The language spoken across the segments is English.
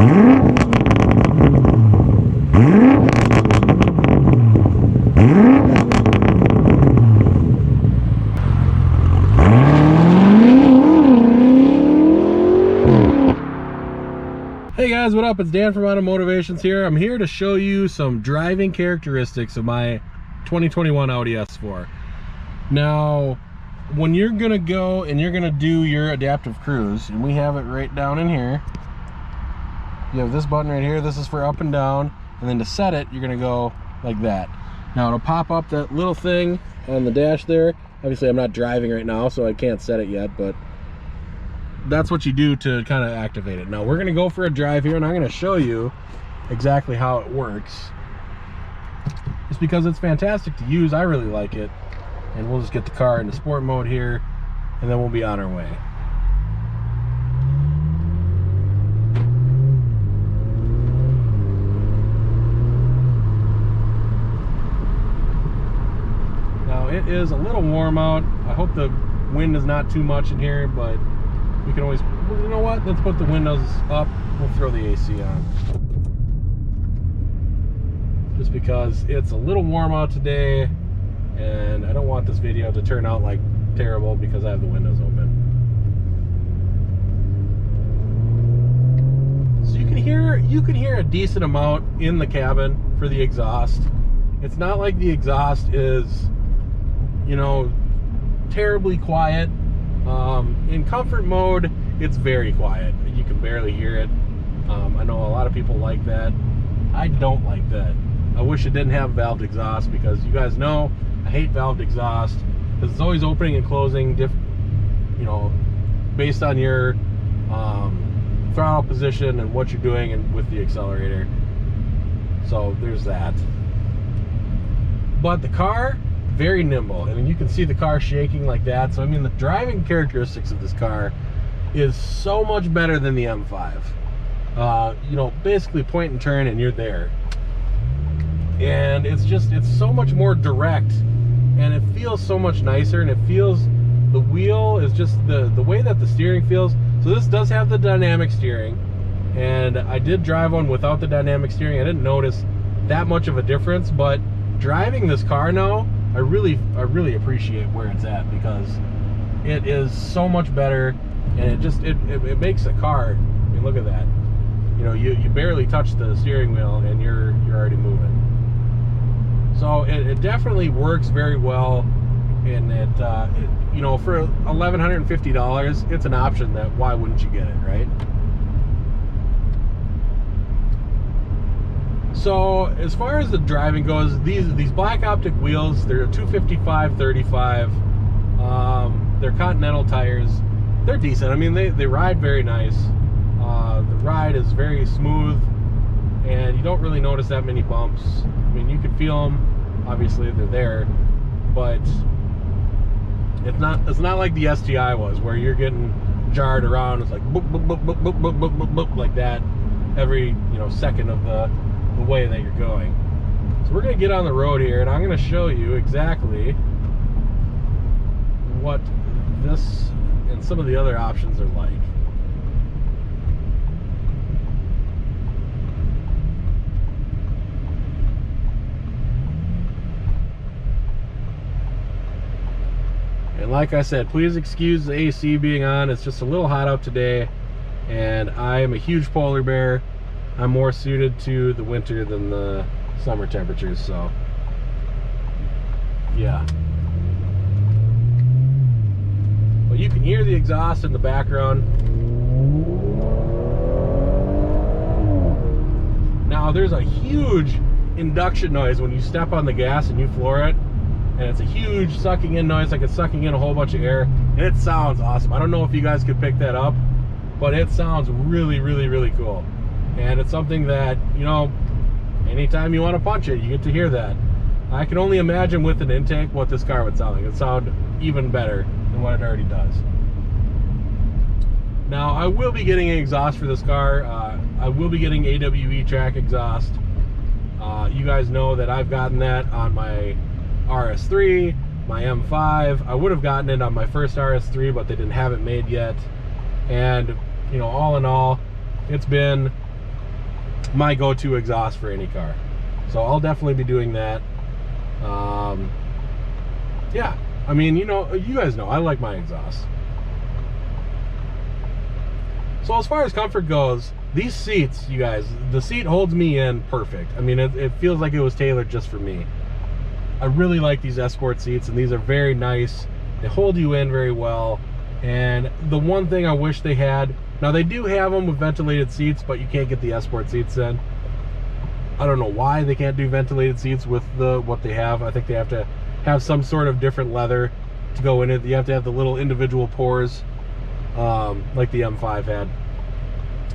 Hey guys, what up? It's Dan from AutoMotivationZ here. I'm here to show you some driving characteristics of my 2021 Audi S4. Now, when you're gonna go and you're gonna do your adaptive cruise, and we have it right down in here, you have this button right here. This is for up and down, and then to set it, you're gonna go like that. Now it'll pop up that little thing on the dash there. Obviously I'm not driving right now, so I can't set it yet, but that's what you do to kind of activate it. Now we're going to go for a drive here, and I'm going to show you exactly how it works. Just because it's fantastic to use, I really like it. And we'll just get the car into sport mode here, and then we'll be on our way. Now it is a little warm out. I hope the wind is not too much in here, but we can always, you know what, let's put the windows up, we'll throw the AC on. Just because it's a little warm out today, and I don't want this video to turn out like terrible because I have the windows open. So you can hear a decent amount in the cabin for the exhaust. It's not like the exhaust is, you know, terribly quiet. In comfort mode, it's very quiet. You can barely hear it. I know a lot of people like that. I don't like that. I wish it didn't have valved exhaust, because you guys know I hate valved exhaust because it's always opening and closing, you know, based on your throttle position and what you're doing and with the accelerator. So there's that. But the car, very nimble. I mean, you can see the car shaking like that. So I mean, the driving characteristics of this car is so much better than the M5. You know, basically point and turn and you're there. And it's so much more direct, and it feels so much nicer, and it feels, the wheel is just the way that the steering feels. So this does have the dynamic steering, and I did drive one without the dynamic steering. I didn't notice that much of a difference, but driving this car now, I really appreciate where it's at, because it is so much better, and it makes the car, I mean, look at that. You know, you barely touch the steering wheel and you're already moving. So it definitely works very well, and you know, for $1,150, it's an option that, why wouldn't you get it, right? So as far as the driving goes, these black optic wheels, they're 255/35. They're Continental tires. They're decent. I mean, they ride very nice. The ride is very smooth, and you don't really notice that many bumps. I mean, you can feel them. Obviously, they're there, but it's not like the STI was, where you're getting jarred around. It's like boop boop boop boop boop boop boop boop, boop like that every, you know, second of the way that you're going. So we're going to get on the road here, and I'm going to show you exactly what this and some of the other options are like. And like I said, please excuse the AC being on. It's just a little hot out today, and I am a huge polar bear. I'm more suited to the winter than the summer temperatures, so yeah. But you can hear the exhaust in the background. Now there's a huge induction noise when you step on the gas and you floor it, and it's a huge sucking in noise, like it's sucking in a whole bunch of air, and it sounds awesome. I don't know if you guys could pick that up, but it sounds really cool. And it's something that, you know, anytime you want to punch it, you get to hear that. I can only imagine with an intake what this car would sound like. It'd sound even better than what it already does. Now, I will be getting an exhaust for this car. I will be getting AWE track exhaust. You guys know that I've gotten that on my RS3, my M5. I would have gotten it on my first RS3, but they didn't have it made yet. And, you know, all in all, it's been my go-to exhaust for any car. So I'll definitely be doing that. Yeah, I mean, you know, you guys know I like my exhaust. So as far as comfort goes, these seats, you guys, the seat holds me in perfect. I mean, it feels like it was tailored just for me. I really like these Esport seats, and these are very nice. They hold you in very well. And the one thing I wish they had, now they do have them with ventilated seats, but you can't get the Esport seats in. I don't know why they can't do ventilated seats with what they have. I think they have to have some sort of different leather to go in it. You have to have the little individual pores, like the M5 had.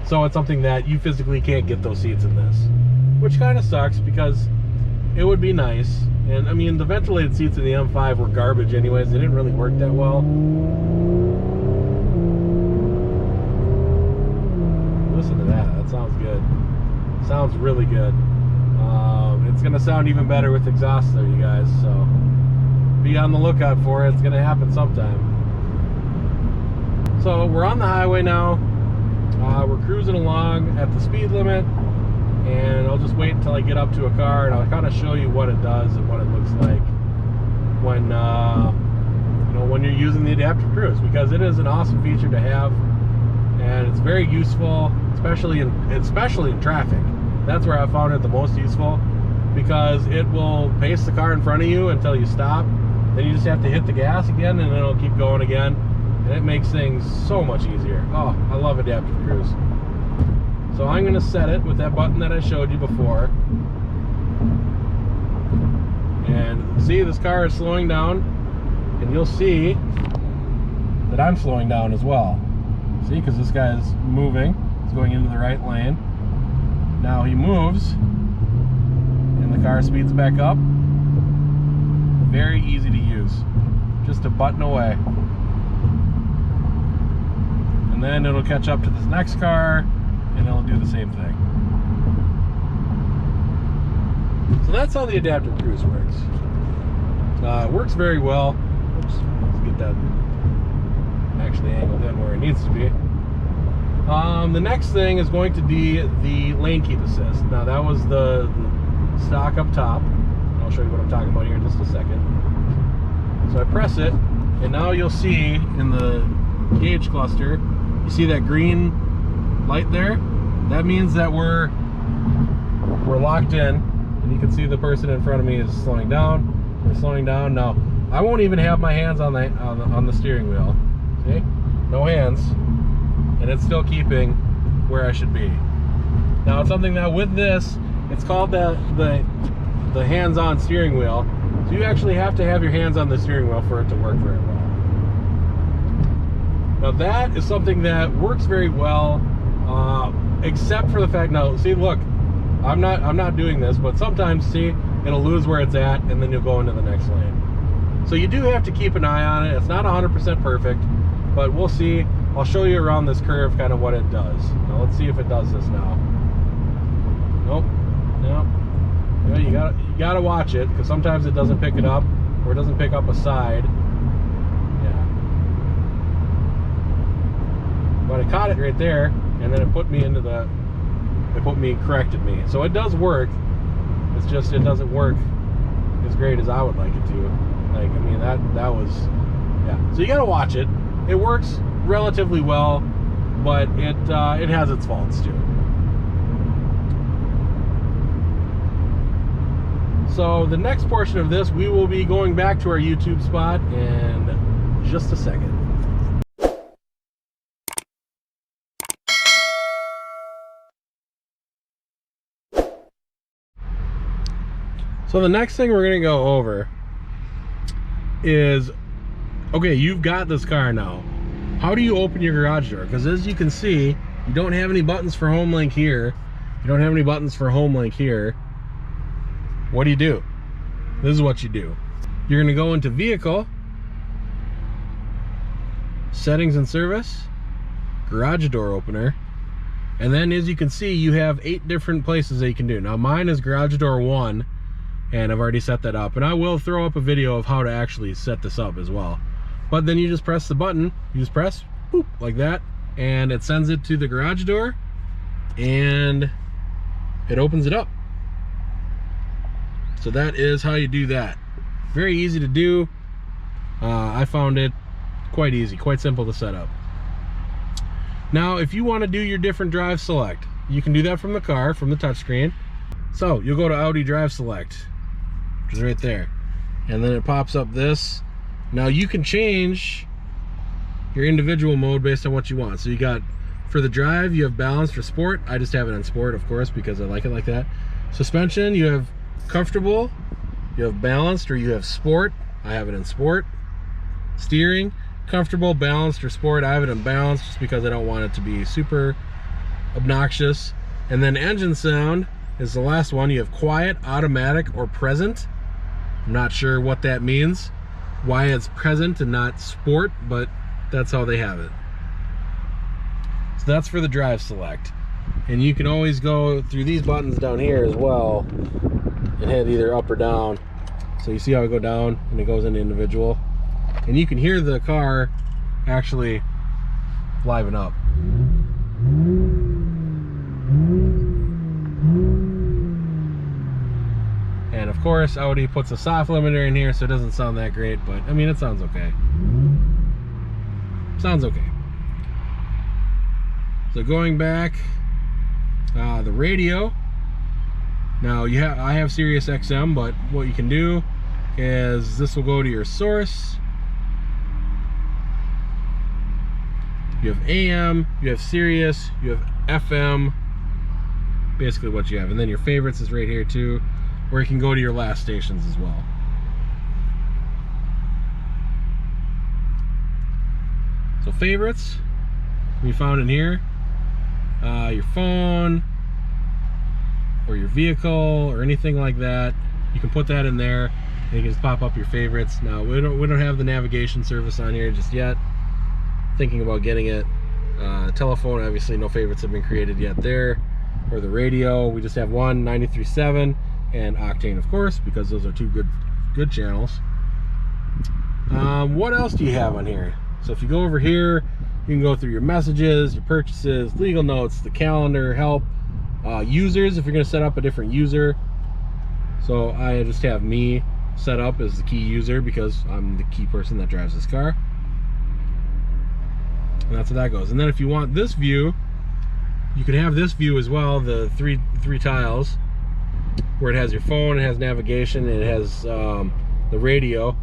So it's something that you physically can't get those seats in this, which kind of sucks because it would be nice. And I mean, the ventilated seats in the M5 were garbage anyways. They didn't really work that well. Listen to that. That sounds good. Sounds really good. It's gonna sound even better with exhaust though, you guys, so be on the lookout for it. It's gonna happen sometime. So we're on the highway now. We're cruising along at the speed limit, and I'll just wait until I get up to a car and I'll kind of show you what it does and what it looks like when you know, when you're using the adaptive cruise, because it is an awesome feature to have, and it's very useful, especially in traffic. That's where I found it the most useful, because it will pace the car in front of you until you stop. Then you just have to hit the gas again, and it'll keep going again. And it makes things so much easier. Oh, I love adaptive cruise. So I'm gonna set it with that button that I showed you before. And see, this car is slowing down, and you'll see that I'm slowing down as well. See, because this guy is moving. He's going into the right lane. Now he moves, and the car speeds back up. Very easy to use. Just a button away. And then it'll catch up to this next car, and it'll do the same thing. So that's how the adaptive cruise works. It works very well. Oops, let's get that actually angled in where it needs to be. The next thing is going to be the lane keep assist. Now that was the stock up top. I'll show you what I'm talking about here in just a second. So I press it, and now you'll see in the gauge cluster, you see that green light there? That means that we're locked in, and you can see the person in front of me is slowing down. We're slowing down. Now I won't even have my hands on the steering wheel. See? No hands. And it's still keeping where I should be. Now it's something that with this, it's called the hands-on steering wheel. So you actually have to have your hands on the steering wheel for it to work very well. Now that is something that works very well, except for the fact, now see, look, I'm not doing this, but sometimes, see, it'll lose where it's at, and then you'll go into the next lane. So you do have to keep an eye on it. It's not 100% perfect, but we'll see. I'll show you around this curve kind of what it does. Now let's see if it does this now. Nope. Nope. Yeah, you gotta watch it, because sometimes it doesn't pick it up, or it doesn't pick up a side. Yeah. But I caught it right there, and then it put me into the, corrected me. So it does work. It's just it doesn't work as great as I would like it to. Like, I mean, that was, yeah. So you gotta watch it. It works relatively well, but it has its faults too. So the next portion of this, we will be going back to our YouTube spot in just a second. So the next thing we're gonna go over is, okay, you've got this car now. How do you open your garage door? Because as you can see, you don't have any buttons for home link here. You don't have any buttons for home link here. What do? This is what you do. You're gonna go into Vehicle, Settings and Service, Garage Door Opener, and then as you can see, you have 8 different places that you can do. Now mine is Garage Door 1, and I've already set that up, and I will throw up a video of how to actually set this up as well. But then you just press the button, you just press, boop, like that, and it sends it to the garage door, and it opens it up. So that is how you do that. Very easy to do. I found it quite easy, quite simple to set up. Now, if you want to do your different drive select, you can do that from the car, from the touchscreen. So you'll go to Audi Drive Select, which is right there. And then it pops up this. Now you can change your individual mode based on what you want. So you got, for the drive, you have balanced or sport. I just have it on sport, of course, because I like it like that. Suspension, you have comfortable, you have balanced, or you have sport. I have it in sport. Steering, comfortable, balanced, or sport. I have it in balanced just because I don't want it to be super obnoxious. And then engine sound is the last one. You have quiet, automatic, or present. I'm not sure what that means, why it's present and not sport, but that's how they have it. So that's for the drive select. And you can always go through these buttons down here as well and hit either up or down. So you see how I go down and it goes into individual. And you can hear the car actually liven up. And of course, Audi puts a soft limiter in here, so it doesn't sound that great, but I mean, it sounds okay. Sounds okay. So going back, the radio. Now I have Sirius XM, but what you can do is this will go to your source. You have AM, you have Sirius, you have FM, basically what you have. And then your favorites is right here too, where you can go to your last stations as well. So favorites, we found in here, your phone, or your vehicle, or anything like that. You can put that in there, and you can just pop up your favorites. Now, we don't have the navigation service on here just yet. Thinking about getting it. Telephone, obviously no favorites have been created yet there. Or the radio, we just have one, 93.7, and Octane, of course, because those are two good channels. What else do you have on here? So if you go over here, you can go through your messages, your purchases, legal notes, the calendar, help, users, if you're going to set up a different user. So I just have me set up as the key user because I'm the key person that drives this car. And that's how that goes. And then if you want this view, you can have this view as well, the three tiles, where it has your phone, it has navigation, and it has the radio.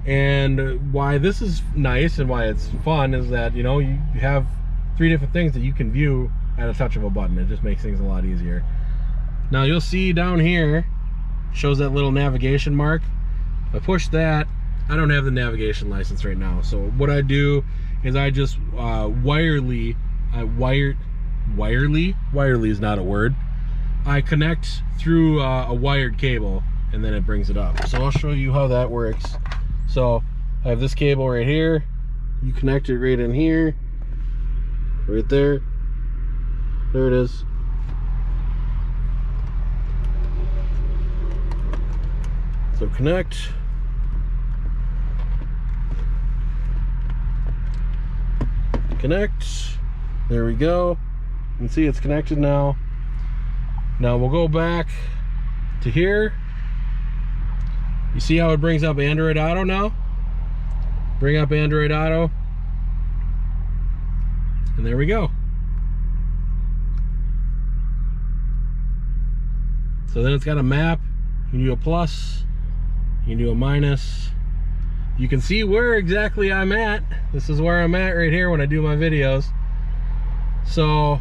And why this is nice and why it's fun is that, you know, you have 3 different things that you can view at a touch of a button. It just makes things a lot easier. Now you'll see down here, shows that little navigation mark. If I push that, I don't have the navigation license right now. So what I do is I just wirely is not a word. I connect through a wired cable, and then it brings it up. So I'll show you how that works. So I have this cable right here. You connect it right in here, right there. There it is. So connect. Connect. There we go. You can see it's connected now. Now we'll go back to here. You see how it brings up Android Auto now? Bring up Android Auto. And there we go. So then it's got a map. You can do a plus. You can do a minus. You can see where exactly I'm at. This is where I'm at right here when I do my videos. So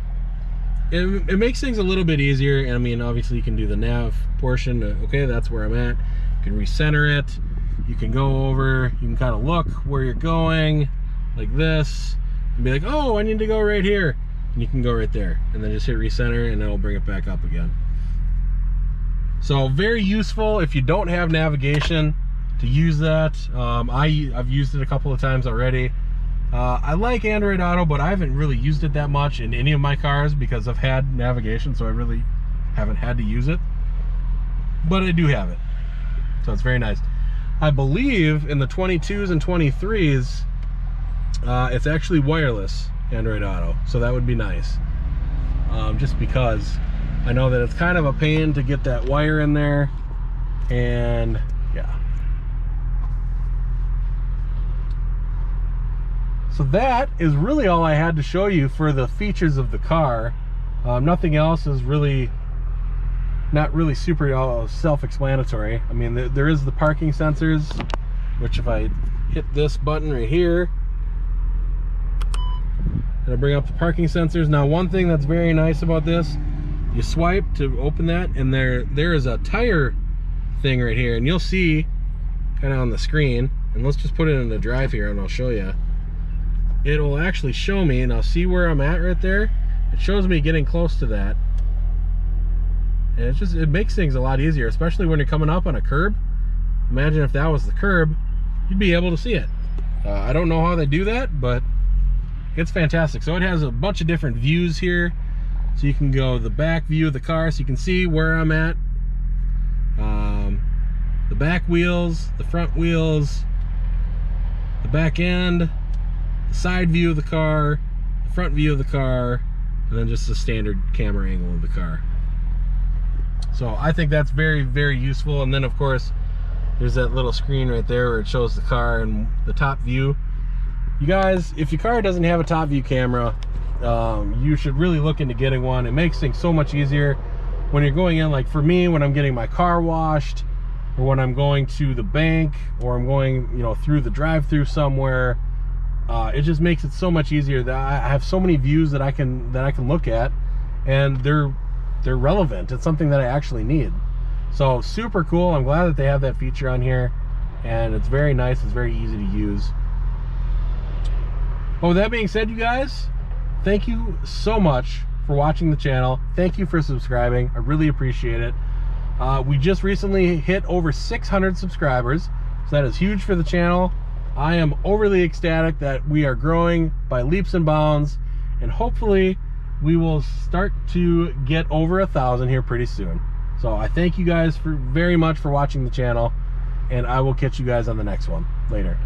it makes things a little bit easier. And I mean, obviously you can do the nav portion. Okay, that's where I'm at. You can recenter it. You can go over, you can kind of look where you're going like this and be like, oh, I need to go right here. And you can go right there and then just hit recenter and it'll bring it back up again. So very useful if you don't have navigation to use that. I've used it a couple of times already. I like Android Auto, but I haven't really used it that much in any of my cars because I've had navigation, so I really haven't had to use it. But I do have it, so it's very nice. I believe in the 22s and 23s, it's actually wireless Android Auto, so that would be nice. Just because I know that it's kind of a pain to get that wire in there, and yeah. So that is really all I had to show you for the features of the car. Nothing else is really, not really super self-explanatory. I mean, there is the parking sensors, which if I hit this button right here, it'll bring up the parking sensors. Now, one thing that's very nice about this, you swipe to open that, and there is a tire thing right here, and you'll see kind of on the screen, and let's just put it in the drive here and I'll show you. It will actually show me, and I'll see where I'm at right there. It shows me getting close to that. And it makes things a lot easier, especially when you're coming up on a curb. Imagine if that was the curb, you'd be able to see it. I don't know how they do that, but it's fantastic. So it has a bunch of different views here. So you can go the back view of the car, so you can see where I'm at. The back wheels, the front wheels, the back end, the side view of the car, the front view of the car, and then just the standard camera angle of the car. So I think that's very, very useful. And then of course, there's that little screen right there where it shows the car and the top view. You guys, if your car doesn't have a top view camera, you should really look into getting one. It makes things so much easier when you're going in, like for me, when I'm getting my car washed, or when I'm going to the bank, or I'm going, you know, through the drive-through somewhere. It just makes it so much easier. That I have so many views that I can look at, and they're relevant. It's something that I actually need. So super cool. I'm glad that they have that feature on here, and it's very nice. It's very easy to use. Well, with that being said, you guys, thank you so much for watching the channel. Thank you for subscribing. I really appreciate it. We just recently hit over 600 subscribers, so that is huge for the channel. I am overly ecstatic that we are growing by leaps and bounds, and hopefully we will start to get over 1,000 here pretty soon. So I thank you guys very much for watching the channel, and I will catch you guys on the next one. Later.